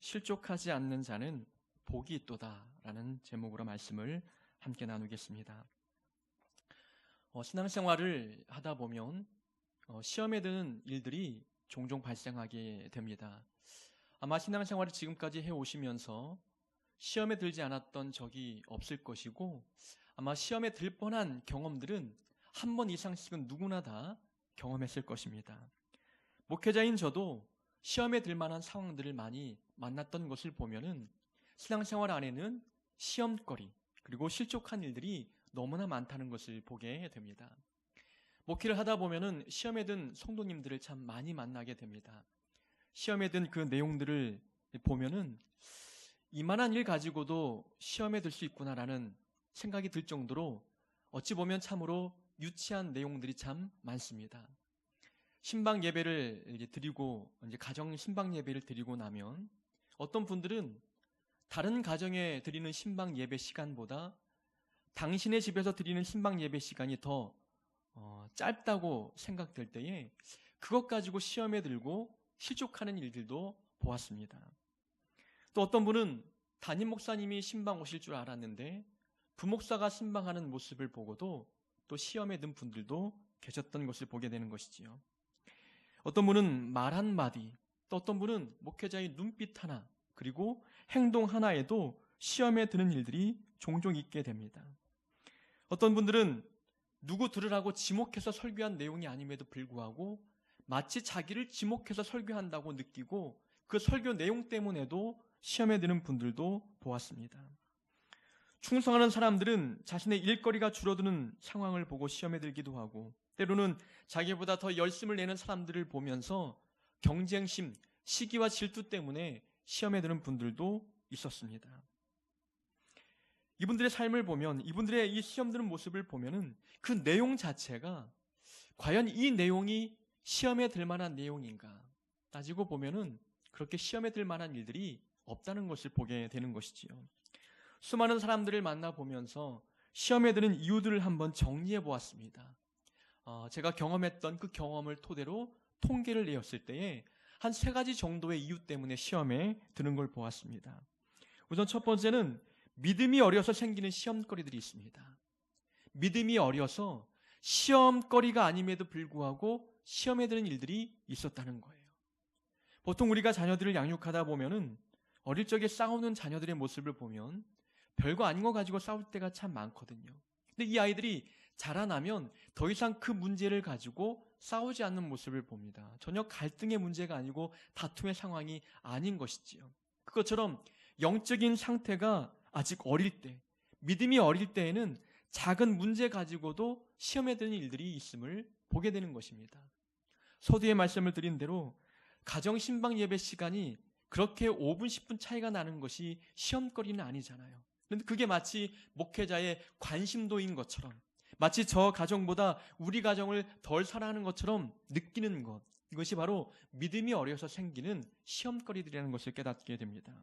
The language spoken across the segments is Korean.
실족하지 않는 자는 복이 있도다라는 제목으로 말씀을 함께 나누겠습니다. 신앙생활을 하다 보면 시험에 드는 일들이 종종 발생하게 됩니다. 아마 신앙생활을 지금까지 해오시면서 시험에 들지 않았던 적이 없을 것이고, 아마 시험에 들 뻔한 경험들은 한 번 이상씩은 누구나 다 경험했을 것입니다. 목회자인 저도 시험에 들 만한 상황들을 많이 만났던 것을 보면은 신앙생활 안에는 시험거리 그리고 실족한 일들이 너무나 많다는 것을 보게 됩니다. 목회를 하다 보면은 시험에 든 성도님들을 참 많이 만나게 됩니다. 시험에 든 그 내용들을 보면은 이만한 일 가지고도 시험에 들 수 있구나라는 생각이 들 정도로 어찌 보면 참으로 유치한 내용들이 참 많습니다. 신방 예배를 드리고 가정 신방 예배를 드리고 나면 어떤 분들은 다른 가정에 드리는 신방 예배 시간보다 당신의 집에서 드리는 신방 예배 시간이 더 짧다고 생각될 때에 그것 가지고 시험에 들고 실족하는 일들도 보았습니다. 또 어떤 분은 담임 목사님이 신방 오실 줄 알았는데 부목사가 신방하는 모습을 보고도 또 시험에 든 분들도 계셨던 것을 보게 되는 것이지요. 어떤 분은 말 한마디, 또 어떤 분은 목회자의 눈빛 하나, 그리고 행동 하나에도 시험에 드는 일들이 종종 있게 됩니다. 어떤 분들은 누구 들으라고 지목해서 설교한 내용이 아님에도 불구하고 마치 자기를 지목해서 설교한다고 느끼고 그 설교 내용 때문에도 시험에 드는 분들도 보았습니다. 충성하는 사람들은 자신의 일거리가 줄어드는 상황을 보고 시험에 들기도 하고, 때로는 자기보다 더 열심을 내는 사람들을 보면서 경쟁심, 시기와 질투 때문에 시험에 드는 분들도 있었습니다. 이분들의 삶을 보면, 이분들의 이 시험 드는 모습을 보면은 그 내용 자체가 과연 이 내용이 시험에 들 만한 내용인가 따지고 보면은 그렇게 시험에 들 만한 일들이 없다는 것을 보게 되는 것이지요. 수많은 사람들을 만나보면서 시험에 드는 이유들을 한번 정리해 보았습니다. 제가 경험했던 그 경험을 토대로 통계를 내었을 때에 한 3가지 정도의 이유 때문에 시험에 드는 걸 보았습니다. 우선 첫 번째는 믿음이 어려서 생기는 시험거리들이 있습니다. 믿음이 어려서 시험거리가 아님에도 불구하고 시험에 드는 일들이 있었다는 거예요. 보통 우리가 자녀들을 양육하다 보면은 어릴 적에 싸우는 자녀들의 모습을 보면 별거 아닌 거 가지고 싸울 때가 참 많거든요. 근데 이 아이들이 자라나면 더 이상 그 문제를 가지고 싸우지 않는 모습을 봅니다. 전혀 갈등의 문제가 아니고 다툼의 상황이 아닌 것이지요. 그것처럼 영적인 상태가 아직 어릴 때, 믿음이 어릴 때에는 작은 문제 가지고도 시험에 드는 일들이 있음을 보게 되는 것입니다. 서두에 말씀을 드린 대로 가정 신방 예배 시간이 그렇게 5분, 10분 차이가 나는 것이 시험거리는 아니잖아요. 그런데 그게 마치 목회자의 관심도인 것처럼, 마치 저 가정보다 우리 가정을 덜 사랑하는 것처럼 느끼는 것, 이것이 바로 믿음이 어려서 생기는 시험거리들이라는 것을 깨닫게 됩니다.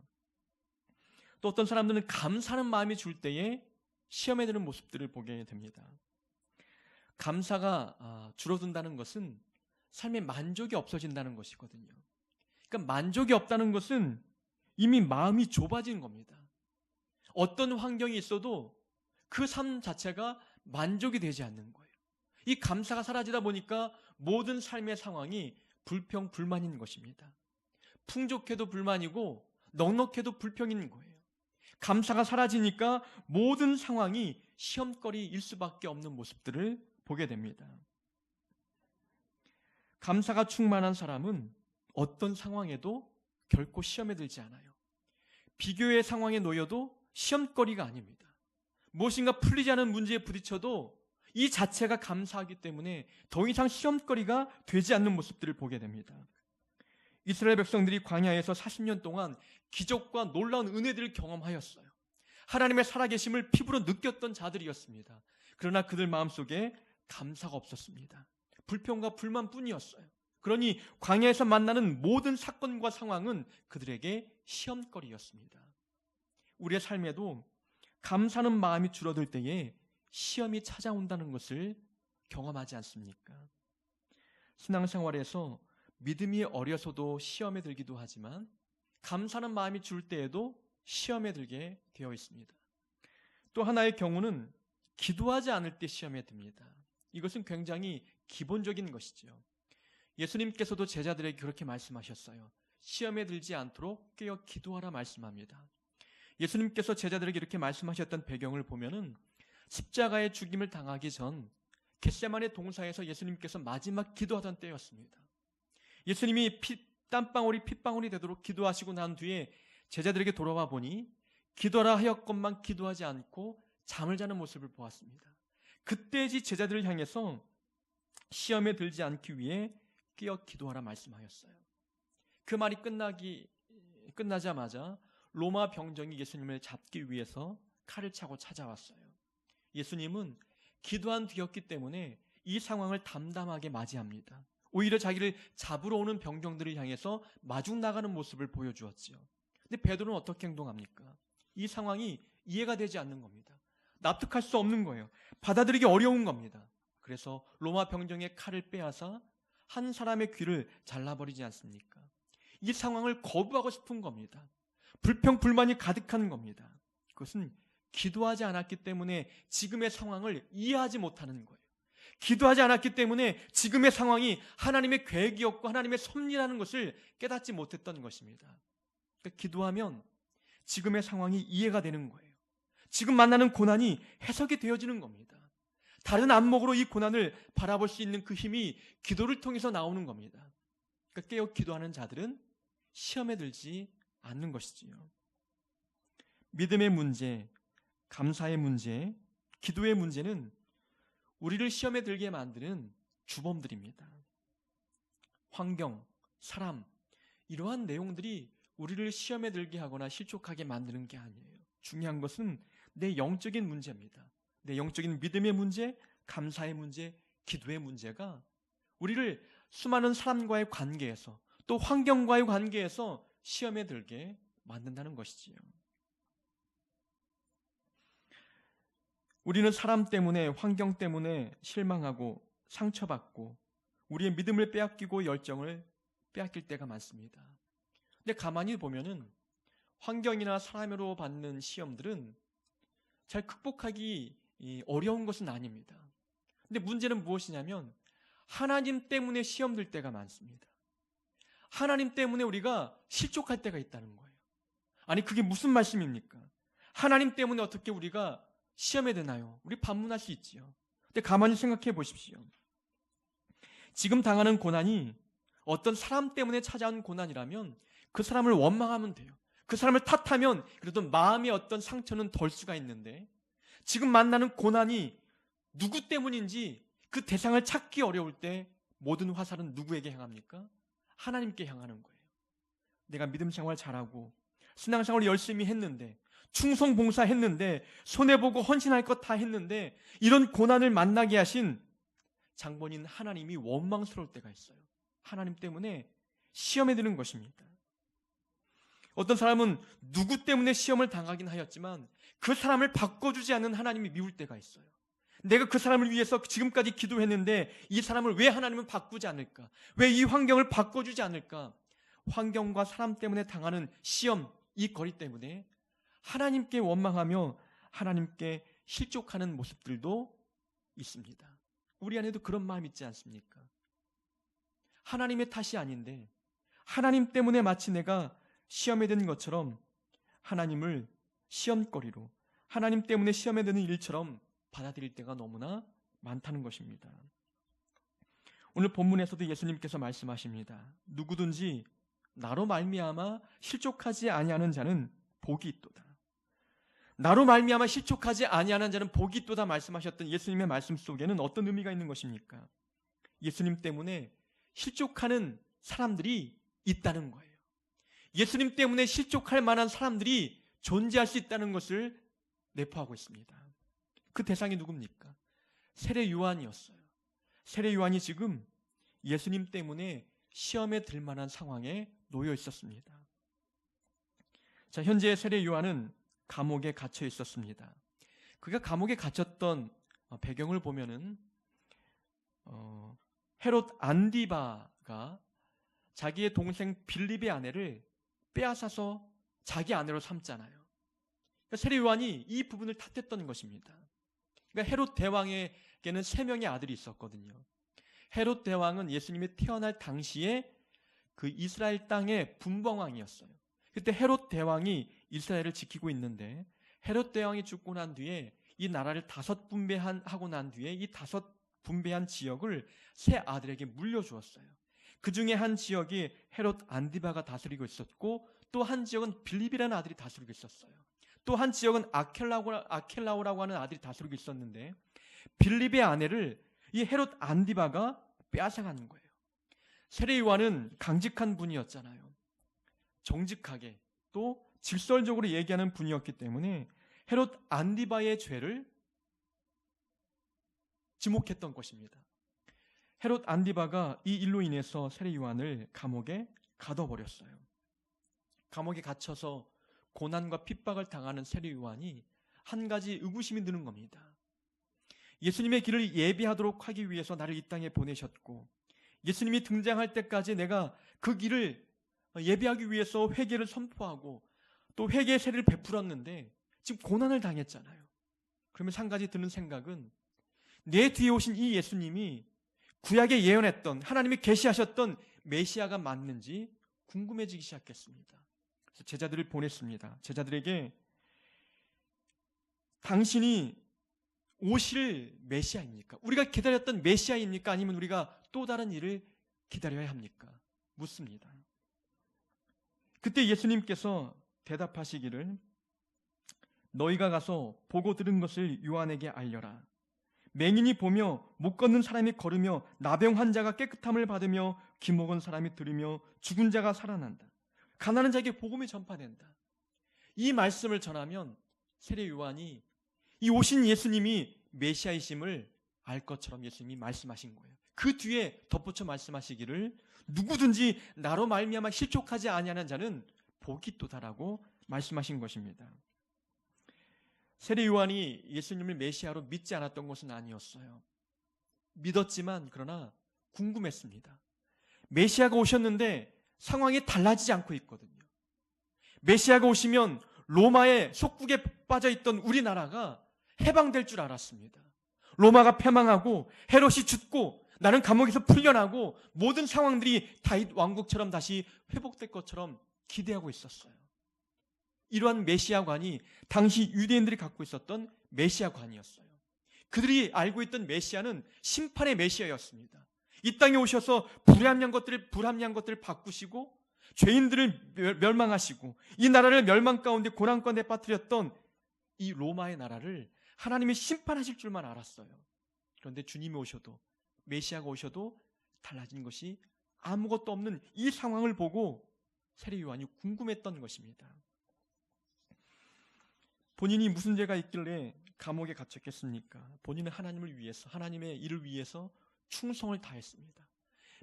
또 어떤 사람들은 감사하는 마음이 줄 때에 시험에 드는 모습들을 보게 됩니다. 감사가 줄어든다는 것은 삶의 만족이 없어진다는 것이거든요. 그러니까 만족이 없다는 것은 이미 마음이 좁아진 겁니다. 어떤 환경이 있어도 그 삶 자체가 만족이 되지 않는 거예요. 이 감사가 사라지다 보니까 모든 삶의 상황이 불평, 불만인 것입니다. 풍족해도 불만이고 넉넉해도 불평인 거예요. 감사가 사라지니까 모든 상황이 시험거리일 수밖에 없는 모습들을 보게 됩니다. 감사가 충만한 사람은 어떤 상황에도 결코 시험에 들지 않아요. 비교의 상황에 놓여도 시험거리가 아닙니다. 무엇인가 풀리지 않은 문제에 부딪혀도 이 자체가 감사하기 때문에 더 이상 시험거리가 되지 않는 모습들을 보게 됩니다. 이스라엘 백성들이 광야에서 40년 동안 기적과 놀라운 은혜들을 경험하였어요. 하나님의 살아계심을 피부로 느꼈던 자들이었습니다. 그러나 그들 마음속에 감사가 없었습니다. 불평과 불만뿐이었어요. 그러니 광야에서 만나는 모든 사건과 상황은 그들에게 시험거리였습니다. 우리의 삶에도 감사하는 마음이 줄어들 때에 시험이 찾아온다는 것을 경험하지 않습니까? 신앙생활에서 믿음이 어려서도 시험에 들기도 하지만 감사하는 마음이 줄 때에도 시험에 들게 되어 있습니다. 또 하나의 경우는 기도하지 않을 때 시험에 듭니다. 이것은 굉장히 기본적인 것이죠. 예수님께서도 제자들에게 그렇게 말씀하셨어요. 시험에 들지 않도록 깨어 기도하라 말씀합니다. 예수님께서 제자들에게 이렇게 말씀하셨던 배경을 보면은 십자가의 죽임을 당하기 전 겟세마네 동사에서 예수님께서 마지막 기도하던 때였습니다. 예수님이 땀방울이 핏방울이 되도록 기도하시고 난 뒤에 제자들에게 돌아와 보니 기도하라 하였건만 기도하지 않고 잠을 자는 모습을 보았습니다. 그때지 제자들을 향해서 시험에 들지 않기 위해 깨어 기도하라 말씀하였어요. 그 말이 끝나자마자 로마 병정이 예수님을 잡기 위해서 칼을 차고 찾아왔어요. 예수님은 기도한 뒤였기 때문에 이 상황을 담담하게 맞이합니다. 오히려 자기를 잡으러 오는 병정들을 향해서 마중 나가는 모습을 보여주었지요. 근데 베드로는 어떻게 행동합니까? 이 상황이 이해가 되지 않는 겁니다. 납득할 수 없는 거예요. 받아들이기 어려운 겁니다. 그래서 로마 병정의 칼을 빼앗아 한 사람의 귀를 잘라버리지 않습니까? 이 상황을 거부하고 싶은 겁니다. 불평, 불만이 가득한 겁니다. 그것은 기도하지 않았기 때문에 지금의 상황을 이해하지 못하는 거예요. 기도하지 않았기 때문에 지금의 상황이 하나님의 계획이었고 하나님의 섭리라는 것을 깨닫지 못했던 것입니다. 그러니까 기도하면 지금의 상황이 이해가 되는 거예요. 지금 만나는 고난이 해석이 되어지는 겁니다. 다른 안목으로 이 고난을 바라볼 수 있는 그 힘이 기도를 통해서 나오는 겁니다. 그러니까 깨어 기도하는 자들은 시험에 들지 않는 것이지요. 믿음의 문제, 감사의 문제, 기도의 문제는 우리를 시험에 들게 만드는 주범들입니다. 환경, 사람, 이러한 내용들이 우리를 시험에 들게 하거나 실족하게 만드는 게 아니에요. 중요한 것은 내 영적인 문제입니다. 내 영적인 믿음의 문제, 감사의 문제, 기도의 문제가 우리를 수많은 사람과의 관계에서 또 환경과의 관계에서 시험에 들게 만든다는 것이지요. 우리는 사람 때문에, 환경 때문에 실망하고 상처받고 우리의 믿음을 빼앗기고 열정을 빼앗길 때가 많습니다. 근데 가만히 보면은 환경이나 사람으로 받는 시험들은 잘 극복하기 어려운 것은 아닙니다. 근데 문제는 무엇이냐면 하나님 때문에 시험 들 때가 많습니다. 하나님 때문에 우리가 실족할 때가 있다는 거예요. 아니 그게 무슨 말씀입니까? 하나님 때문에 어떻게 우리가 시험에 드나요? 우리 반문할 수 있지요. 근데 가만히 생각해 보십시오. 지금 당하는 고난이 어떤 사람 때문에 찾아온 고난이라면 그 사람을 원망하면 돼요. 그 사람을 탓하면 그래도 마음의 어떤 상처는 덜 수가 있는데 지금 만나는 고난이 누구 때문인지 그 대상을 찾기 어려울 때 모든 화살은 누구에게 향합니까? 하나님께 향하는 거예요. 내가 믿음 생활 잘하고 신앙생활 열심히 했는데 충성 봉사했는데 손해보고 헌신할 것 다 했는데 이런 고난을 만나게 하신 장본인 하나님이 원망스러울 때가 있어요. 하나님 때문에 시험에 드는 것입니다. 어떤 사람은 누구 때문에 시험을 당하긴 하였지만 그 사람을 바꿔주지 않는 하나님이 미울 때가 있어요. 내가 그 사람을 위해서 지금까지 기도했는데 이 사람을 왜 하나님은 바꾸지 않을까? 왜 이 환경을 바꿔주지 않을까? 환경과 사람 때문에 당하는 시험, 이 거리 때문에 하나님께 원망하며 하나님께 실족하는 모습들도 있습니다. 우리 안에도 그런 마음 있지 않습니까? 하나님의 탓이 아닌데 하나님 때문에 마치 내가 시험에 든 것처럼 하나님을 시험거리로 하나님 때문에 시험에 드는 일처럼 받아들일 때가 너무나 많다는 것입니다. 오늘 본문에서도 예수님께서 말씀하십니다. 누구든지 나로 말미암아 실족하지 아니하는 자는 복이 있도다. 나로 말미암아 실족하지 아니하는 자는 복이 있도다 말씀하셨던 예수님의 말씀 속에는 어떤 의미가 있는 것입니까? 예수님 때문에 실족하는 사람들이 있다는 거예요. 예수님 때문에 실족할 만한 사람들이 존재할 수 있다는 것을 내포하고 있습니다. 그 대상이 누굽니까? 세례 요한이었어요. 세례 요한이 지금 예수님 때문에 시험에 들 만한 상황에 놓여 있었습니다. 자, 현재 세례 요한은 감옥에 갇혀 있었습니다. 그가 감옥에 갇혔던 배경을 보면은 헤롯 안디바가 자기의 동생 빌립의 아내를 빼앗아서 자기 아내로 삼잖아요. 그러니까 세례 요한이 이 부분을 탓했던 것입니다. 그러니까 헤롯 대왕에게는 3명의 아들이 있었거든요. 헤롯 대왕은 예수님이 태어날 당시에 그 이스라엘 땅의 분봉왕이었어요. 그때 헤롯 대왕이 이스라엘을 지키고 있는데 헤롯 대왕이 죽고 난 뒤에 이 나라를 5분배하고 난 뒤에 이 5분배한 지역을 세 아들에게 물려주었어요. 그 중에 한 지역이 헤롯 안디바가 다스리고 있었고 또 한 지역은 빌립이라는 아들이 다스리고 있었어요. 또 한 지역은 아켈라오라고 하는 아들이 다스리고 있었는데 빌립의 아내를 이 헤롯 안디바가 빼앗아가는 거예요. 세례 요한은 강직한 분이었잖아요. 정직하게 또 질서적으로 얘기하는 분이었기 때문에 헤롯 안디바의 죄를 지목했던 것입니다. 헤롯 안디바가 이 일로 인해서 세례 요한을 감옥에 가둬버렸어요. 감옥에 갇혀서 고난과 핍박을 당하는 세례 요한이 한 가지 의구심이 드는 겁니다. 예수님의 길을 예비하도록 하기 위해서 나를 이 땅에 보내셨고 예수님이 등장할 때까지 내가 그 길을 예비하기 위해서 회개를 선포하고 또 회개의 세례를 베풀었는데 지금 고난을 당했잖아요. 그러면서 한 가지 드는 생각은 내 뒤에 오신 이 예수님이 구약에 예언했던 하나님이 계시하셨던 메시아가 맞는지 궁금해지기 시작했습니다. 그래서 제자들을 보냈습니다. 제자들에게 당신이 오실 메시아입니까? 우리가 기다렸던 메시아입니까? 아니면 우리가 또 다른 일을 기다려야 합니까? 묻습니다. 그때 예수님께서 대답하시기를 너희가 가서 보고 들은 것을 요한에게 알려라. 맹인이 보며 못 걷는 사람이 걸으며 나병 환자가 깨끗함을 받으며 귀 먹은 사람이 들으며 죽은 자가 살아난다. 가난한 자에게 복음이 전파된다. 이 말씀을 전하면 세례 요한이 이 오신 예수님이 메시아이심을 알 것처럼 예수님이 말씀하신 거예요. 그 뒤에 덧붙여 말씀하시기를 누구든지 나로 말미암아 실족하지 아니하는 자는 복이 있도다라고 말씀하신 것입니다. 세례 요한이 예수님을 메시아로 믿지 않았던 것은 아니었어요. 믿었지만 그러나 궁금했습니다. 메시아가 오셨는데 상황이 달라지지 않고 있거든요. 메시아가 오시면 로마의 속국에 빠져있던 우리나라가 해방될 줄 알았습니다. 로마가 패망하고 헤롯이 죽고 나는 감옥에서 풀려나고 모든 상황들이 다윗 왕국처럼 다시 회복될 것처럼 기대하고 있었어요. 이러한 메시아관이 당시 유대인들이 갖고 있었던 메시아관이었어요. 그들이 알고 있던 메시아는 심판의 메시아였습니다. 이 땅에 오셔서 불합리한 것들을 바꾸시고 죄인들을 멸망하시고 이 나라를 멸망 가운데 고난 가운데 빠뜨렸던 이 로마의 나라를 하나님이 심판하실 줄만 알았어요. 그런데 주님이 오셔도 메시아가 오셔도 달라진 것이 아무것도 없는 이 상황을 보고 세례 요한이 궁금했던 것입니다. 본인이 무슨 죄가 있길래 감옥에 갇혔겠습니까? 본인은 하나님을 위해서, 하나님의 일을 위해서 충성을 다했습니다.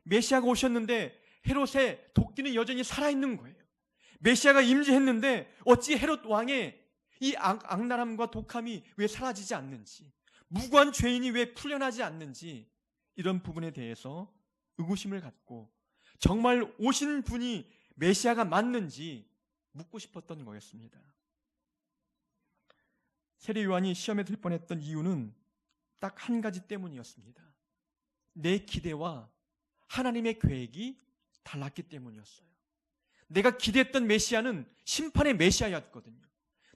메시아가 오셨는데 헤롯의 도끼는 여전히 살아있는 거예요. 메시아가 임재했는데 어찌 헤롯 왕의 이 악랄함과 독함이 왜 사라지지 않는지, 무고한 죄인이 왜 풀려나지 않는지 이런 부분에 대해서 의구심을 갖고 정말 오신 분이 메시아가 맞는지 묻고 싶었던 거였습니다. 세례 요한이 시험에 들 뻔했던 이유는 딱 한 가지 때문이었습니다. 내 기대와 하나님의 계획이 달랐기 때문이었어요. 내가 기대했던 메시아는 심판의 메시아였거든요.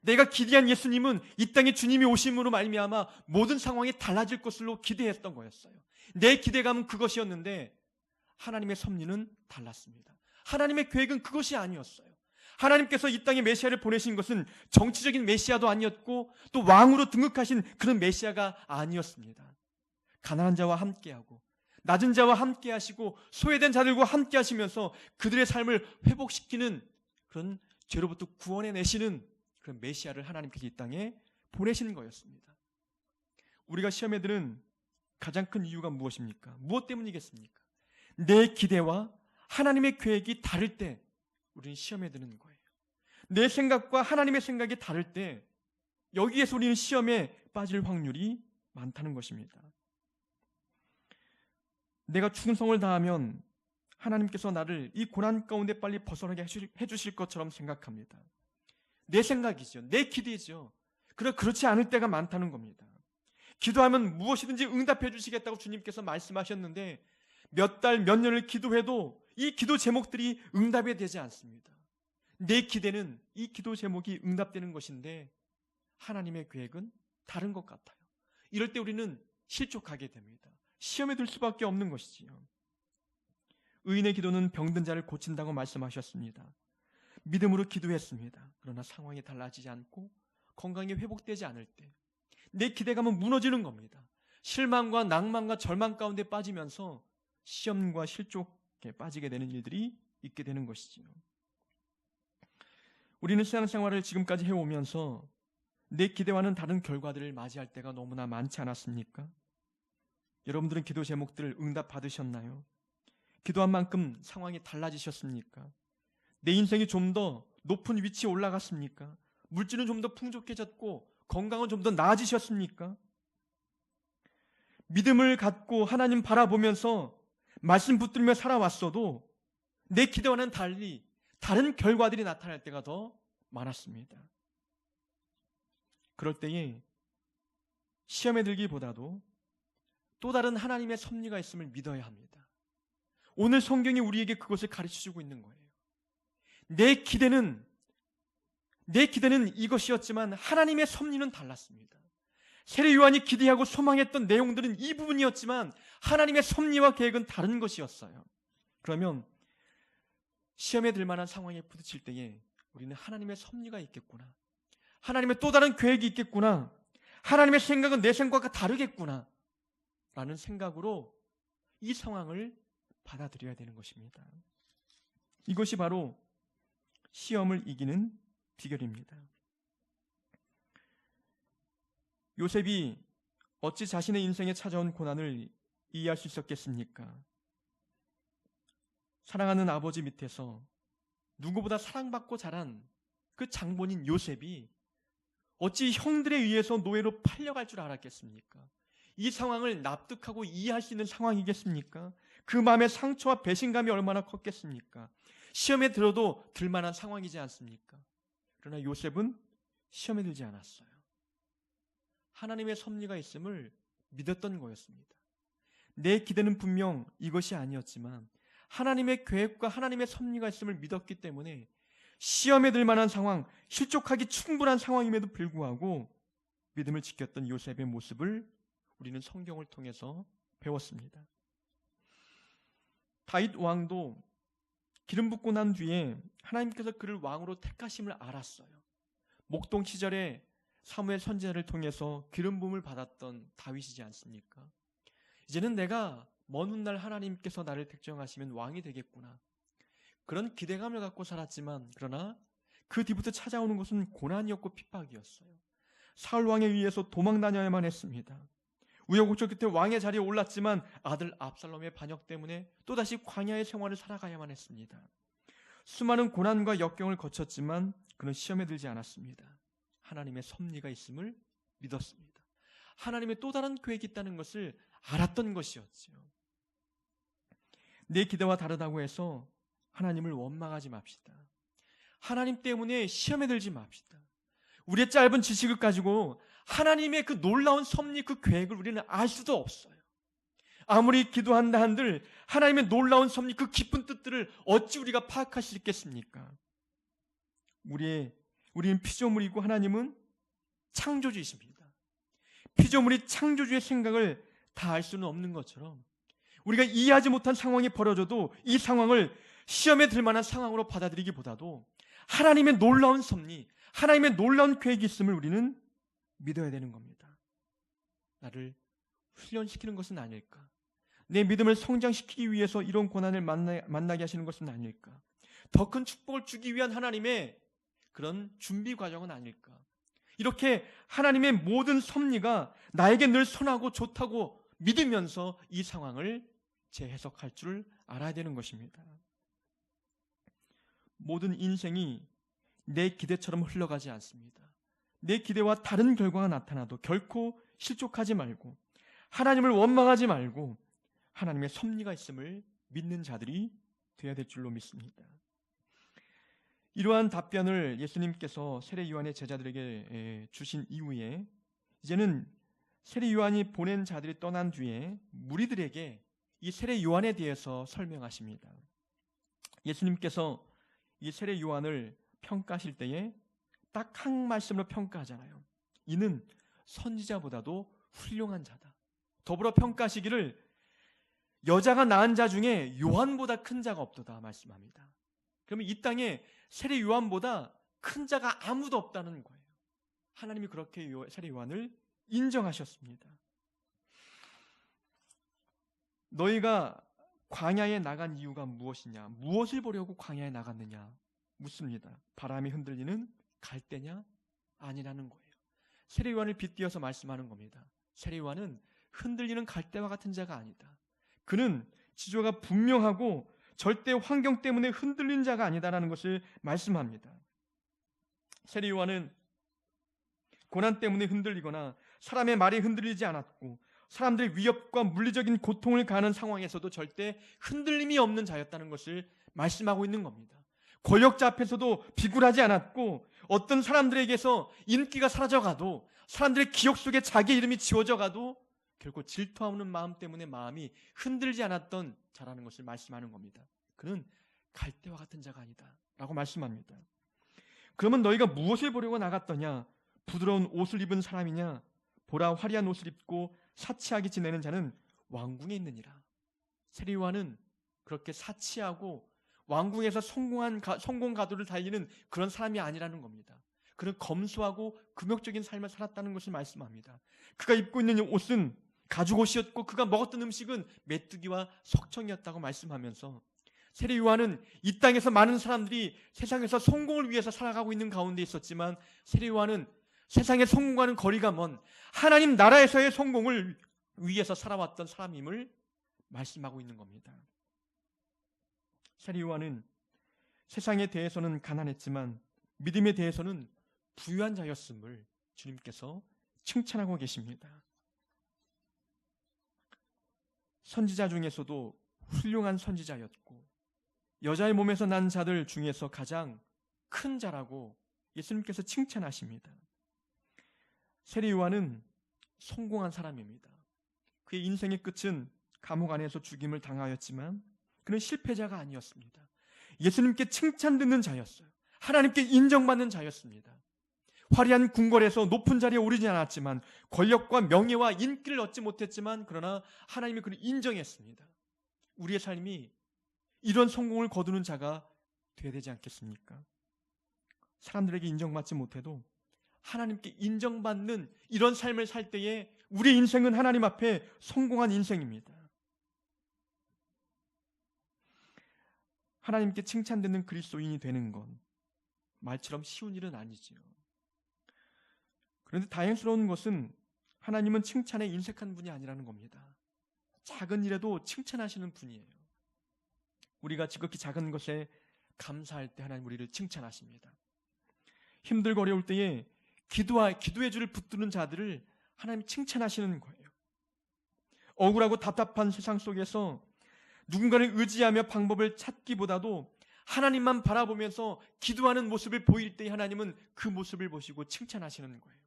내가 기대한 예수님은 이 땅에 주님이 오심으로 말미암아 모든 상황이 달라질 것으로 기대했던 거였어요. 내 기대감은 그것이었는데 하나님의 섭리는 달랐습니다. 하나님의 계획은 그것이 아니었어요. 하나님께서 이 땅에 메시아를 보내신 것은 정치적인 메시아도 아니었고 또 왕으로 등극하신 그런 메시아가 아니었습니다. 가난한 자와 함께하고 낮은 자와 함께하시고 소외된 자들과 함께하시면서 그들의 삶을 회복시키는 그런 죄로부터 구원해내시는 그런 메시아를 하나님께서 이 땅에 보내신 거였습니다. 우리가 시험에 드는 가장 큰 이유가 무엇입니까? 무엇 때문이겠습니까? 내 기대와 하나님의 계획이 다를 때 우리는 시험에 드는 거예요. 내 생각과 하나님의 생각이 다를 때 여기에서 우리는 시험에 빠질 확률이 많다는 것입니다. 내가 충성을 다하면 하나님께서 나를 이 고난 가운데 빨리 벗어나게 해주실 것처럼 생각합니다. 내 생각이죠. 내 기대죠. 그러나 그렇지 않을 때가 많다는 겁니다. 기도하면 무엇이든지 응답해 주시겠다고 주님께서 말씀하셨는데 몇 달, 몇 년을 기도해도 이 기도 제목들이 응답이 되지 않습니다. 내 기대는 이 기도 제목이 응답되는 것인데 하나님의 계획은 다른 것 같아요. 이럴 때 우리는 실족하게 됩니다. 시험에 들 수밖에 없는 것이지요. 의인의 기도는 병든 자를 고친다고 말씀하셨습니다. 믿음으로 기도했습니다. 그러나 상황이 달라지지 않고 건강이 회복되지 않을 때 내 기대감은 무너지는 겁니다. 실망과 낭만과 절망 가운데 빠지면서 시험과 실족에 빠지게 되는 일들이 있게 되는 것이지요. 우리는 신앙생활을 지금까지 해오면서 내 기대와는 다른 결과들을 맞이할 때가 너무나 많지 않았습니까? 여러분들은 기도 제목들을 응답 받으셨나요? 기도한 만큼 상황이 달라지셨습니까? 내 인생이 좀 더 높은 위치에 올라갔습니까? 물질은 좀 더 풍족해졌고 건강은 좀 더 나아지셨습니까? 믿음을 갖고 하나님 바라보면서 말씀 붙들며 살아왔어도 내 기대와는 달리 다른 결과들이 나타날 때가 더 많았습니다. 그럴 때에 시험에 들기보다도 또 다른 하나님의 섭리가 있음을 믿어야 합니다. 오늘 성경이 우리에게 그것을 가르쳐주고 있는 거예요. 내 기대는 이것이었지만 하나님의 섭리는 달랐습니다. 세례 요한이 기대하고 소망했던 내용들은 이 부분이었지만 하나님의 섭리와 계획은 다른 것이었어요. 그러면 시험에 들 만한 상황에 부딪힐 때에 우리는 하나님의 섭리가 있겠구나, 하나님의 또 다른 계획이 있겠구나, 하나님의 생각은 내 생각과 다르겠구나 라는 생각으로 이 상황을 받아들여야 되는 것입니다. 이것이 바로 시험을 이기는 비결입니다. 요셉이 어찌 자신의 인생에 찾아온 고난을 이해할 수 있었겠습니까? 사랑하는 아버지 밑에서 누구보다 사랑받고 자란 그 장본인 요셉이 어찌 형들에 의해서 노예로 팔려갈 줄 알았겠습니까? 이 상황을 납득하고 이해할 수 있는 상황이겠습니까? 그 마음의 상처와 배신감이 얼마나 컸겠습니까? 시험에 들어도 들만한 상황이지 않습니까? 그러나 요셉은 시험에 들지 않았어요. 하나님의 섭리가 있음을 믿었던 거였습니다. 내 기대는 분명 이것이 아니었지만 하나님의 계획과 하나님의 섭리가 있음을 믿었기 때문에 시험에 들 만한 상황, 실족하기 충분한 상황임에도 불구하고 믿음을 지켰던 요셉의 모습을 우리는 성경을 통해서 배웠습니다. 다윗 왕도 기름 붓고 난 뒤에 하나님께서 그를 왕으로 택하심을 알았어요. 목동 시절에 사무엘 선지자를 통해서 기름 부음을 받았던 다윗이지 않습니까? 이제는 내가 먼 훗날 하나님께서 나를 택정하시면 왕이 되겠구나, 그런 기대감을 갖고 살았지만 그러나 그 뒤부터 찾아오는 것은 고난이었고 핍박이었어요. 사울 왕에 의해서 도망 다녀야만 했습니다. 우여곡절 끝에 왕의 자리에 올랐지만 아들 압살롬의 반역 때문에 또다시 광야의 생활을 살아가야만 했습니다. 수많은 고난과 역경을 거쳤지만 그는 시험에 들지 않았습니다. 하나님의 섭리가 있음을 믿었습니다. 하나님의 또 다른 계획이 있다는 것을 알았던 것이었죠. 내 기대와 다르다고 해서 하나님을 원망하지 맙시다. 하나님 때문에 시험에 들지 맙시다. 우리의 짧은 지식을 가지고 하나님의 그 놀라운 섭리, 그 계획을 우리는 알 수도 없어요. 아무리 기도한다 한들 하나님의 놀라운 섭리, 그 깊은 뜻들을 어찌 우리가 파악할 수 있겠습니까? 우리는 피조물이고 하나님은 창조주이십니다. 피조물이 창조주의 생각을 다 알 수는 없는 것처럼 우리가 이해하지 못한 상황이 벌어져도 이 상황을 시험에 들 만한 상황으로 받아들이기보다도 하나님의 놀라운 섭리, 하나님의 놀라운 계획이 있음을 우리는 믿어야 되는 겁니다. 나를 훈련시키는 것은 아닐까? 내 믿음을 성장시키기 위해서 이런 고난을 만나게 하시는 것은 아닐까? 더 큰 축복을 주기 위한 하나님의 그런 준비 과정은 아닐까? 이렇게 하나님의 모든 섭리가 나에게 늘 선하고 좋다고 믿으면서 이 상황을 재해석할 줄 알아야 되는 것입니다. 모든 인생이 내 기대처럼 흘러가지 않습니다. 내 기대와 다른 결과가 나타나도 결코 실족하지 말고 하나님을 원망하지 말고 하나님의 섭리가 있음을 믿는 자들이 되어야 될 줄로 믿습니다. 이러한 답변을 예수님께서 세례 요한의 제자들에게 주신 이후에 이제는 세례 요한이 보낸 자들이 떠난 뒤에 무리들에게 이 세례 요한에 대해서 설명하십니다. 예수님께서 이 세례 요한을 평가하실 때에 딱 한 말씀으로 평가하잖아요. 이는 선지자보다도 훌륭한 자다. 더불어 평가하시기를 여자가 낳은 자 중에 요한보다 큰 자가 없도다 말씀합니다. 그러면 이 땅에 세례 요한보다 큰 자가 아무도 없다는 거예요. 하나님이 그렇게 세례 요한을 인정하셨습니다. 너희가 광야에 나간 이유가 무엇이냐? 무엇을 보려고 광야에 나갔느냐? 묻습니다. 바람이 흔들리는 갈대냐? 아니라는 거예요. 세례 요한을 빗대어서 말씀하는 겁니다. 세례 요한은 흔들리는 갈대와 같은 자가 아니다. 그는 지조가 분명하고 절대 환경 때문에 흔들린 자가 아니다라는 것을 말씀합니다. 세례 요한은 고난 때문에 흔들리거나 사람의 말이 흔들리지 않았고 사람들의 위협과 물리적인 고통을 가하는 상황에서도 절대 흔들림이 없는 자였다는 것을 말씀하고 있는 겁니다. 권력자 앞에서도 비굴하지 않았고 어떤 사람들에게서 인기가 사라져가도 사람들의 기억 속에 자기 이름이 지워져가도 결코 질투하는 마음 때문에 마음이 흔들지 않았던 자라는 것을 말씀하는 겁니다. 그는 갈대와 같은 자가 아니다 라고 말씀합니다. 그러면 너희가 무엇을 보려고 나갔더냐? 부드러운 옷을 입은 사람이냐? 보라 화려한 옷을 입고 사치하게 지내는 자는 왕궁에 있느니라. 세례 요한은 그렇게 사치하고 왕궁에서 성공 가도를 달리는 그런 사람이 아니라는 겁니다. 그는 검소하고 금욕적인 삶을 살았다는 것을 말씀합니다. 그가 입고 있는 옷은 가죽 옷이었고 그가 먹었던 음식은 메뚜기와 석청이었다고 말씀하면서 세례 요한은 이 땅에서 많은 사람들이 세상에서 성공을 위해서 살아가고 있는 가운데 있었지만 세례 요한은 세상의 성공과는 거리가 먼 하나님 나라에서의 성공을 위해서 살아왔던 사람임을 말씀하고 있는 겁니다. 세례 요한은 세상에 대해서는 가난했지만 믿음에 대해서는 부유한 자였음을 주님께서 칭찬하고 계십니다. 선지자 중에서도 훌륭한 선지자였고 여자의 몸에서 난 자들 중에서 가장 큰 자라고 예수님께서 칭찬하십니다. 세례 요한은 성공한 사람입니다. 그의 인생의 끝은 감옥 안에서 죽임을 당하였지만 그는 실패자가 아니었습니다. 예수님께 칭찬 듣는 자였어요. 하나님께 인정받는 자였습니다. 화려한 궁궐에서 높은 자리에 오르지 않았지만 권력과 명예와 인기를 얻지 못했지만 그러나 하나님이 그를 인정했습니다. 우리의 삶이 이런 성공을 거두는 자가 되어야 되지 않겠습니까? 사람들에게 인정받지 못해도 하나님께 인정받는 이런 삶을 살 때에 우리의 인생은 하나님 앞에 성공한 인생입니다. 하나님께 칭찬 듣는 그리스도인이 되는 건 말처럼 쉬운 일은 아니지요. 그런데 다행스러운 것은 하나님은 칭찬에 인색한 분이 아니라는 겁니다. 작은 일에도 칭찬하시는 분이에요. 우리가 지극히 작은 것에 감사할 때 하나님 우리를 칭찬하십니다. 힘들고 어려울 때에 기도의 줄을 붙드는 자들을 하나님 칭찬하시는 거예요. 억울하고 답답한 세상 속에서 누군가를 의지하며 방법을 찾기보다도 하나님만 바라보면서 기도하는 모습을 보일 때 하나님은 그 모습을 보시고 칭찬하시는 거예요.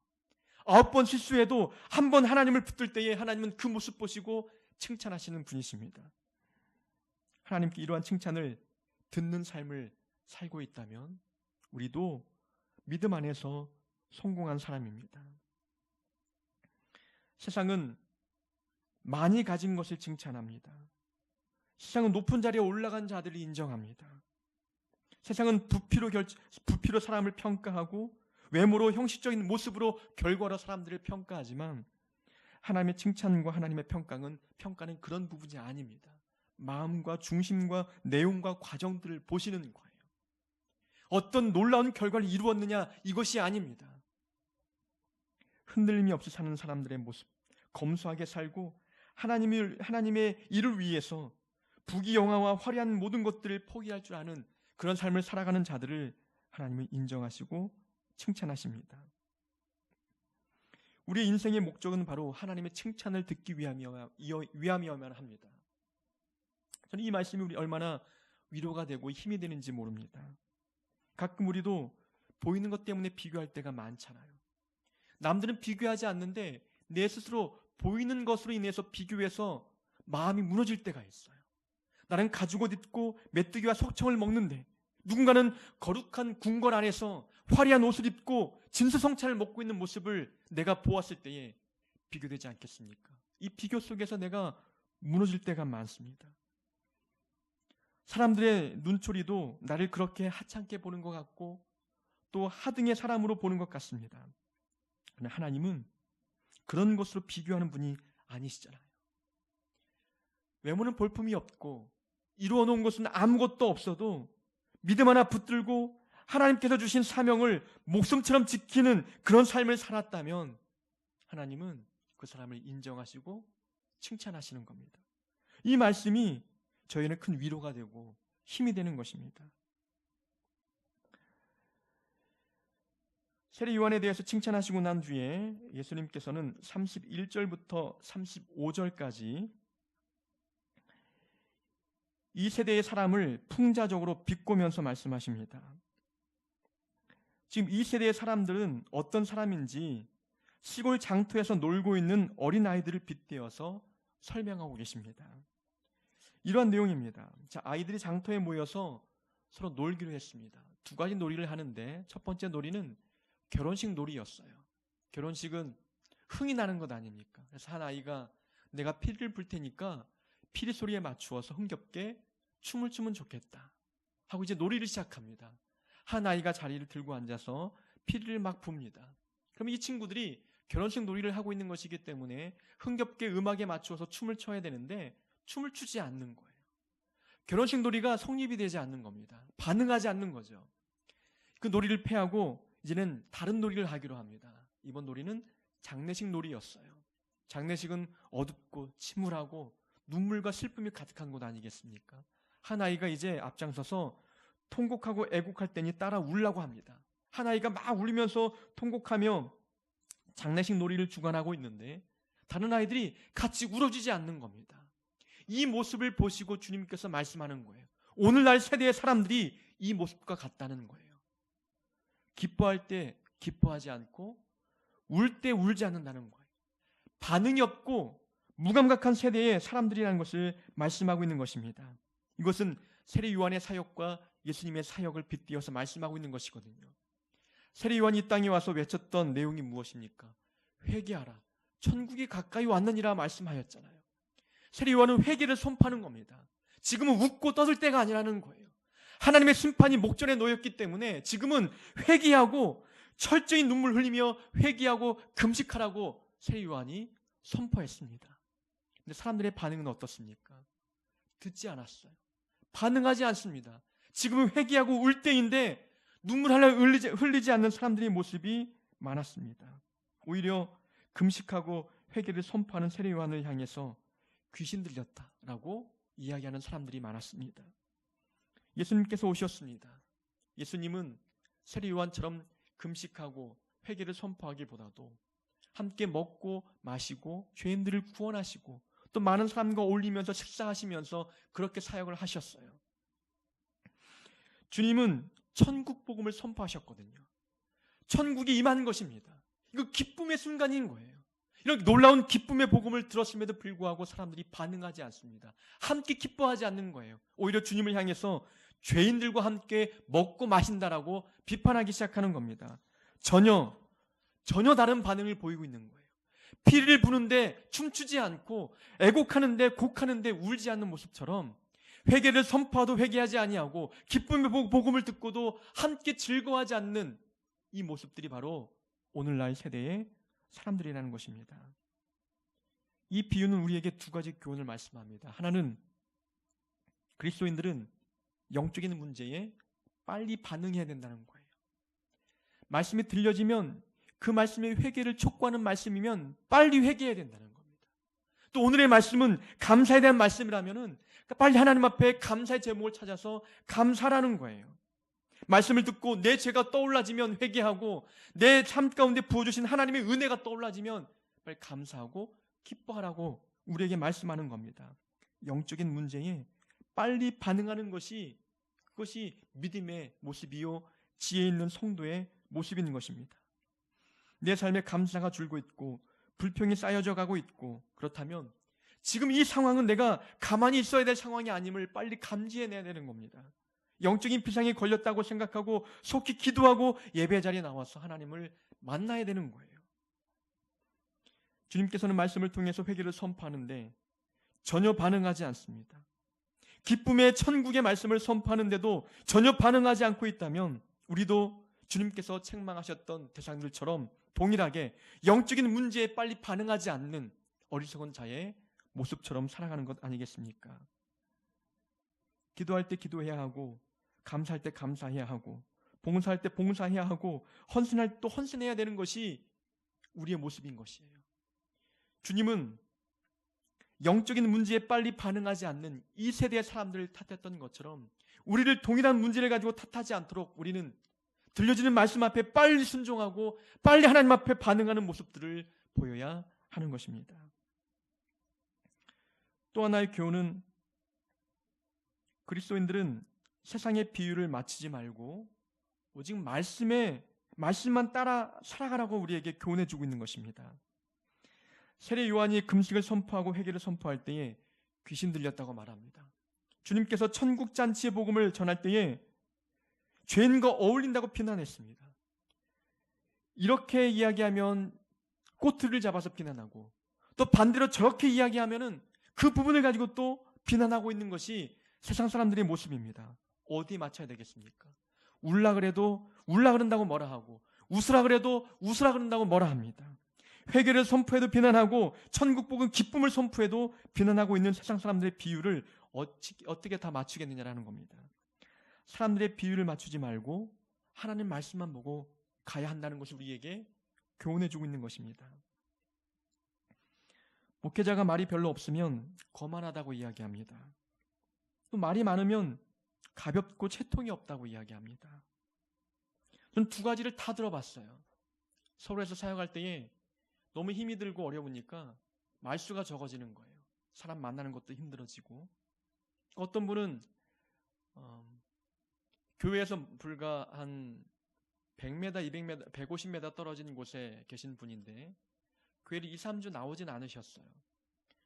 9번 실수해도 한 번 하나님을 붙들 때에 하나님은 그 모습 보시고 칭찬하시는 분이십니다. 하나님께 이러한 칭찬을 듣는 삶을 살고 있다면 우리도 믿음 안에서 성공한 사람입니다. 세상은 많이 가진 것을 칭찬합니다. 세상은 높은 자리에 올라간 자들을 인정합니다. 세상은 부피로 사람을 평가하고 외모로 형식적인 모습으로 결과로 사람들을 평가하지만 하나님의 칭찬과 하나님의 평가는 그런 부분이 아닙니다. 마음과 중심과 내용과 과정들을 보시는 거예요. 어떤 놀라운 결과를 이루었느냐 이것이 아닙니다. 흔들림이 없이 사는 사람들의 모습, 검소하게 살고 하나님의 일을 위해서 부귀영화와 화려한 모든 것들을 포기할 줄 아는 그런 삶을 살아가는 자들을 하나님은 인정하시고 칭찬하십니다. 우리의 인생의 목적은 바로 하나님의 칭찬을 듣기 위함이어야만 합니다. 저는 이 말씀이 우리 얼마나 위로가 되고 힘이 되는지 모릅니다. 가끔 우리도 보이는 것 때문에 비교할 때가 많잖아요. 남들은 비교하지 않는데 내 스스로 보이는 것으로 인해서 비교해서 마음이 무너질 때가 있어요. 나는 가죽 옷 입고 메뚜기와 속청을 먹는데 누군가는 거룩한 궁궐 안에서 화려한 옷을 입고 진수성찬을 먹고 있는 모습을 내가 보았을 때에 비교되지 않겠습니까? 이 비교 속에서 내가 무너질 때가 많습니다. 사람들의 눈초리도 나를 그렇게 하찮게 보는 것 같고 또 하등의 사람으로 보는 것 같습니다. 그러나 하나님은 그런 것으로 비교하는 분이 아니시잖아요. 외모는 볼품이 없고 이루어 놓은 것은 아무것도 없어도 믿음 하나 붙들고 하나님께서 주신 사명을 목숨처럼 지키는 그런 삶을 살았다면 하나님은 그 사람을 인정하시고 칭찬하시는 겁니다. 이 말씀이 저희는 큰 위로가 되고 힘이 되는 것입니다. 세례 요한에 대해서 칭찬하시고 난 뒤에 예수님께서는 31절부터 35절까지 이 세대의 사람을 풍자적으로 비꼬면서 말씀하십니다. 지금 이 세대의 사람들은 어떤 사람인지 시골 장터에서 놀고 있는 어린아이들을 빗대어서 설명하고 계십니다. 이러한 내용입니다. 자, 아이들이 장터에 모여서 서로 놀기로 했습니다. 두 가지 놀이를 하는데 첫 번째 놀이는 결혼식 놀이였어요. 결혼식은 흥이 나는 것 아닙니까? 그래서 한 아이가 내가 피리를 불 테니까 피리 소리에 맞추어서 흥겹게 춤을 추면 좋겠다 하고 이제 놀이를 시작합니다. 한 아이가 자리를 들고 앉아서 피리를 막 붑니다. 그러면 이 친구들이 결혼식 놀이를 하고 있는 것이기 때문에 흥겹게 음악에 맞추어서 춤을 춰야 되는데 춤을 추지 않는 거예요. 결혼식 놀이가 성립이 되지 않는 겁니다. 반응하지 않는 거죠. 그 놀이를 패하고 이제는 다른 놀이를 하기로 합니다. 이번 놀이는 장례식 놀이였어요. 장례식은 어둡고 침울하고 눈물과 슬픔이 가득한 곳 아니겠습니까? 한 아이가 이제 앞장서서 통곡하고 애곡할 때니 따라 울라고 합니다. 한 아이가 막 울면서 통곡하며 장례식 놀이를 주관하고 있는데 다른 아이들이 같이 울어주지 않는 겁니다. 이 모습을 보시고 주님께서 말씀하는 거예요. 오늘날 세대의 사람들이 이 모습과 같다는 거예요. 기뻐할 때 기뻐하지 않고 울 때 울지 않는다는 거예요. 반응이 없고 무감각한 세대의 사람들이라는 것을 말씀하고 있는 것입니다. 이것은 세례 요한의 사역과 예수님의 사역을 빗대어서 말씀하고 있는 것이거든요. 세례 요한이 이 땅에 와서 외쳤던 내용이 무엇입니까? 회개하라. 천국이 가까이 왔느니라 말씀하였잖아요. 세례 요한은 회개를 선포하는 겁니다. 지금은 웃고 떠들 때가 아니라는 거예요. 하나님의 심판이 목전에 놓였기 때문에 지금은 회개하고 철저히 눈물 흘리며 회개하고 금식하라고 세례 요한이 선포했습니다. 근데 사람들의 반응은 어떻습니까? 듣지 않았어요. 반응하지 않습니다. 지금은 회개하고 울 때인데 눈물 하나 흘리지 않는 사람들의 모습이 많았습니다. 오히려 금식하고 회개를 선포하는 세례 요한을 향해서 귀신 들렸다라고 이야기하는 사람들이 많았습니다. 예수님께서 오셨습니다. 예수님은 세례 요한처럼 금식하고 회개를 선포하기보다도 함께 먹고 마시고 죄인들을 구원하시고 또 많은 사람과 어울리면서 식사하시면서 그렇게 사역을 하셨어요. 주님은 천국 복음을 선포하셨거든요. 천국이 임한 것입니다. 이거 기쁨의 순간인 거예요. 이런 놀라운 기쁨의 복음을 들었음에도 불구하고 사람들이 반응하지 않습니다. 함께 기뻐하지 않는 거예요. 오히려 주님을 향해서 죄인들과 함께 먹고 마신다라고 비판하기 시작하는 겁니다. 전혀 다른 반응을 보이고 있는 거예요. 피리를 부는데 춤추지 않고 애곡하는데 곡하는데 울지 않는 모습처럼 회개를 선포하도 회개하지 아니하고 기쁨의 복음을 듣고도 함께 즐거워하지 않는 이 모습들이 바로 오늘날 세대의 사람들이라는 것입니다. 이 비유는 우리에게 두 가지 교훈을 말씀합니다. 하나는 그리스도인들은 영적인 문제에 빨리 반응해야 된다는 거예요. 말씀이 들려지면 그 말씀의 회개를 촉구하는 말씀이면 빨리 회개해야 된다는 겁니다. 또 오늘의 말씀은 감사에 대한 말씀이라면은 빨리 하나님 앞에 감사의 제목을 찾아서 감사라는 거예요. 말씀을 듣고 내 죄가 떠올라지면 회개하고 내 삶 가운데 부어주신 하나님의 은혜가 떠올라지면 빨리 감사하고 기뻐하라고 우리에게 말씀하는 겁니다. 영적인 문제에 빨리 반응하는 것이 그것이 믿음의 모습이요 지혜 있는 성도의 모습인 것입니다. 내 삶에 감사가 줄고 있고 불평이 쌓여져 가고 있고 그렇다면 지금 이 상황은 내가 가만히 있어야 될 상황이 아님을 빨리 감지해내야 되는 겁니다. 영적인 비상이 걸렸다고 생각하고 속히 기도하고 예배 자리에 나와서 하나님을 만나야 되는 거예요. 주님께서는 말씀을 통해서 회개를 선포하는데 전혀 반응하지 않습니다. 기쁨의 천국의 말씀을 선포하는데도 전혀 반응하지 않고 있다면 우리도 주님께서 책망하셨던 대상들처럼 동일하게 영적인 문제에 빨리 반응하지 않는 어리석은 자의 모습처럼 살아가는 것 아니겠습니까? 기도할 때 기도해야 하고 감사할 때 감사해야 하고 봉사할 때 봉사해야 하고 헌신할 때 또 헌신해야 되는 것이 우리의 모습인 것이에요. 주님은 영적인 문제에 빨리 반응하지 않는 이 세대의 사람들을 탓했던 것처럼 우리를 동일한 문제를 가지고 탓하지 않도록 우리는 들려지는 말씀 앞에 빨리 순종하고 빨리 하나님 앞에 반응하는 모습들을 보여야 하는 것입니다. 또 하나의 교훈은 그리스도인들은 세상의 비유를 맞추지 말고 오직 말씀만 따라 살아가라고 우리에게 교훈해 주고 있는 것입니다. 세례 요한이 금식을 선포하고 회개를 선포할 때에 귀신 들렸다고 말합니다. 주님께서 천국 잔치의 복음을 전할 때에 죄인과 어울린다고 비난했습니다. 이렇게 이야기하면 꼬투리를 잡아서 비난하고 또 반대로 저렇게 이야기하면은 그 부분을 가지고 또 비난하고 있는 것이 세상 사람들의 모습입니다. 어디 맞춰야 되겠습니까? 울라 그래도 울라 그런다고 뭐라 하고 웃으라 그래도 웃으라 그런다고 뭐라 합니다. 회개를 선포해도 비난하고 천국 복음 기쁨을 선포해도 비난하고 있는 세상 사람들의 비유를 어떻게 다 맞추겠느냐라는 겁니다. 사람들의 비유를 맞추지 말고 하나님 말씀만 보고 가야 한다는 것을 우리에게 교훈해 주고 있는 것입니다. 목회자가 말이 별로 없으면 거만하다고 이야기합니다. 또 말이 많으면 가볍고 채통이 없다고 이야기합니다. 전 두 가지를 다 들어봤어요. 서울에서 사역할 때에 너무 힘이 들고 어려우니까 말수가 적어지는 거예요. 사람 만나는 것도 힘들어지고 어떤 분은 교회에서 불과 한 100m, 200m, 150m 떨어진 곳에 계신 분인데 교회를 2, 3주 나오진 않으셨어요.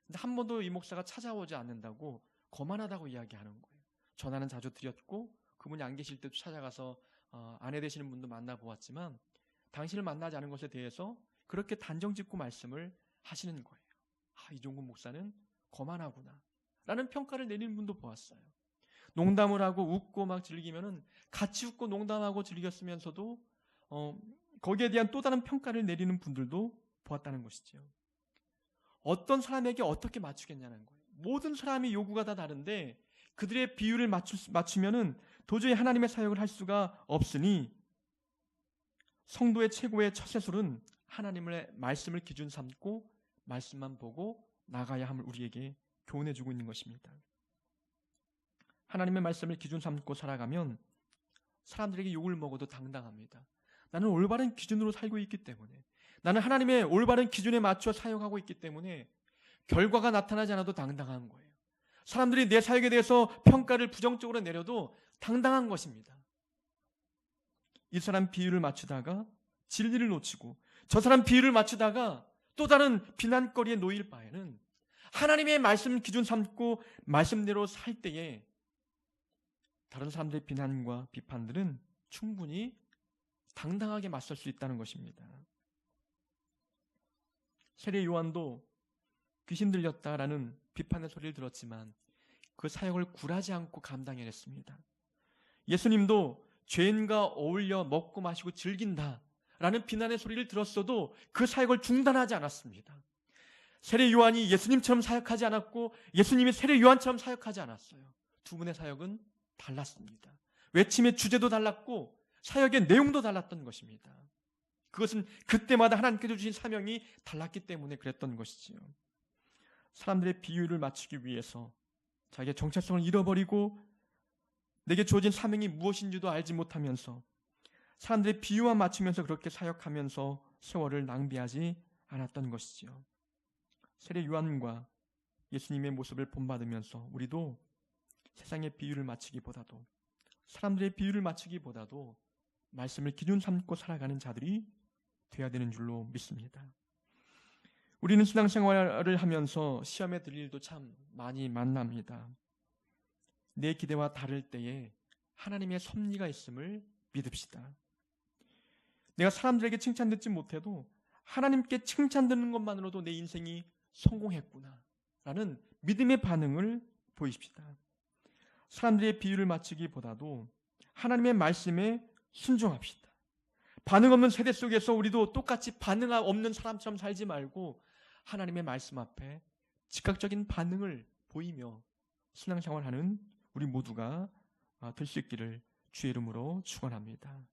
근데 한 번도 이 목사가 찾아오지 않는다고 거만하다고 이야기하는 거예요. 전화는 자주 드렸고 그분이 안 계실 때도 찾아가서 아내 되시는 분도 만나보았지만 당신을 만나지 않은 것에 대해서 그렇게 단정짓고 말씀을 하시는 거예요. 이종근 목사는 거만하구나 라는 평가를 내리는 분도 보았어요. 농담을 하고 웃고 막 즐기면은 같이 웃고 농담하고 즐겼으면서도 거기에 대한 또 다른 평가를 내리는 분들도 보았다는 것이죠. 어떤 사람에게 어떻게 맞추겠냐는 거예요. 모든 사람의 요구가 다 다른데 그들의 비유를 맞추면은 도저히 하나님의 사역을 할 수가 없으니 성도의 최고의 처세술은 하나님의 말씀을 기준 삼고 말씀만 보고 나가야 함을 우리에게 교훈해 주고 있는 것입니다. 하나님의 말씀을 기준 삼고 살아가면 사람들에게 욕을 먹어도 당당합니다. 나는 올바른 기준으로 살고 있기 때문에 나는 하나님의 올바른 기준에 맞춰 사역하고 있기 때문에 결과가 나타나지 않아도 당당한 거예요. 사람들이 내 사역에 대해서 평가를 부정적으로 내려도 당당한 것입니다. 이 사람 비유를 맞추다가 진리를 놓치고 저 사람 비유를 맞추다가 또 다른 비난거리에 놓일 바에는 하나님의 말씀 기준 삼고 말씀대로 살 때에 다른 사람들의 비난과 비판들은 충분히 당당하게 맞설 수 있다는 것입니다. 세례 요한도 귀신 들렸다라는 비판의 소리를 들었지만 그 사역을 굴하지 않고 감당해냈습니다. 예수님도 죄인과 어울려 먹고 마시고 즐긴다라는 비난의 소리를 들었어도 그 사역을 중단하지 않았습니다. 세례 요한이 예수님처럼 사역하지 않았고 예수님이 세례 요한처럼 사역하지 않았어요. 두 분의 사역은 달랐습니다. 외침의 주제도 달랐고 사역의 내용도 달랐던 것입니다. 그것은 그때마다 하나님께서 주신 사명이 달랐기 때문에 그랬던 것이지요. 사람들의 비유를 맞추기 위해서 자기의 정체성을 잃어버리고 내게 주어진 사명이 무엇인지도 알지 못하면서 사람들의 비유만 맞추면서 그렇게 사역하면서 세월을 낭비하지 않았던 것이지요. 세례 요한과 예수님의 모습을 본받으면서 우리도 세상의 비유를 맞추기보다도, 사람들의 비유를 맞추기보다도 말씀을 기준 삼고 살아가는 자들이 되어야 되는 줄로 믿습니다. 우리는 신앙생활을 하면서 시험에 들 일도 참 많이 만납니다. 내 기대와 다를 때에 하나님의 섭리가 있음을 믿읍시다. 내가 사람들에게 칭찬 듣지 못해도 하나님께 칭찬 듣는 것만으로도 내 인생이 성공했구나 라는 믿음의 반응을 보이십시다. 사람들의 비유를 맞추기보다도 하나님의 말씀에 순종합시다. 반응 없는 세대 속에서 우리도 똑같이 반응 없는 사람처럼 살지 말고 하나님의 말씀 앞에 즉각적인 반응을 보이며 신앙생활하는 우리 모두가 될 수 있기를 주의 이름으로 축원합니다.